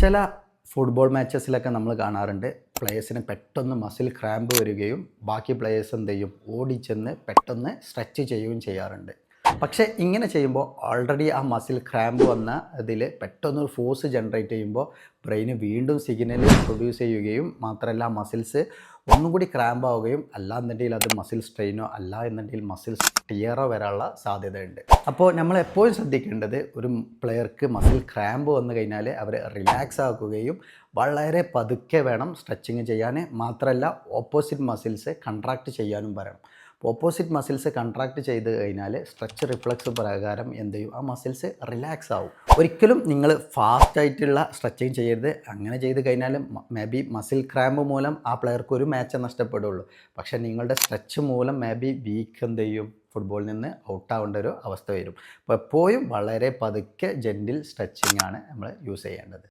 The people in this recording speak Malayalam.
ചില ഫുട്ബോൾ മാച്ചസിലൊക്കെ നമ്മൾ കാണാറുണ്ട് പ്ലേയേഴ്സിന് പെട്ടെന്ന് മസിൽ ക്രാമ്പ് വരികയും ബാക്കി പ്ലേയേഴ്സ് എന്ത് ചെയ്യും ഓടിച്ചെന്ന് പെട്ടെന്ന് സ്ട്രെച്ച് ചെയ്യുകയും ചെയ്യാറുണ്ട്. പക്ഷേ ഇങ്ങനെ ചെയ്യുമ്പോൾ ഓൾറെഡി ആ മസിൽ ക്രാമ്പ് വന്ന ഇതിൽ പെട്ടെന്ന് ഫോഴ്സ് ജനറേറ്റ് ചെയ്യുമ്പോൾ ബ്രെയിന് വീണ്ടും സിഗ്നൽ പ്രൊഡ്യൂസ് ചെയ്യുകയും മാത്രമല്ല ആ മസിൽസ് ഒന്നും കൂടി ക്രാമ്പ് ആവുകയും അല്ലാന്നുണ്ടെങ്കിൽ അത് മസിൽ സ്ട്രെയിനോ അല്ല എന്നുണ്ടെങ്കിൽ മസിൽ ടിയറോ വരാനുള്ള സാധ്യതയുണ്ട്. അപ്പോൾ നമ്മൾ എപ്പോഴും ശ്രദ്ധിക്കേണ്ടത് ഒരു പ്ലെയർക്ക് മസിൽ ക്രാമ്പ് വന്നു കഴിഞ്ഞാൽ അവർ റിലാക്സ് ആക്കുകയും വളരെ പതുക്കെ വേണം സ്ട്രെച്ചിങ് ചെയ്യാൻ. മാത്രമല്ല ഓപ്പോസിറ്റ് മസിൽസ് കൺട്രാക്റ്റ് ചെയ്യാനും പറയണം. ഓപ്പോസിറ്റ് മസിൽസ് കൺട്രാക്റ്റ് ചെയ്ത് കഴിഞ്ഞാൽ സ്ട്രെച്ച് റിഫ്ലക്സ് പ്രകാരം എന്ത് ചെയ്യും, ആ മസിൽസ് റിലാക്സ് ആവും. ഒരിക്കലും നിങ്ങൾ ഫാസ്റ്റായിട്ടുള്ള സ്ട്രെച്ചിങ് ചെയ്യരുത്. അങ്ങനെ ചെയ്ത് കഴിഞ്ഞാൽ മേ ബി മസിൽ ക്രാമ്പ് മൂലം ആ പ്ലെയർക്ക് ഒരു മാച്ച് നഷ്ടപ്പെടുള്ളൂ. പക്ഷേ നിങ്ങളുടെ സ്ട്രെച്ച് മൂലം മേ ബി വീക്ക് എന്ത് ചെയ്യും, ഫുട്ബോളിൽ നിന്ന് ഔട്ടാവേണ്ട ഒരു അവസ്ഥ വരും. അപ്പോൾ എപ്പോഴും വളരെ പതുക്കെ ജെൻറ്റിൽ സ്ട്രെച്ചിങ് ആണ് നമ്മൾ യൂസ് ചെയ്യേണ്ടത്.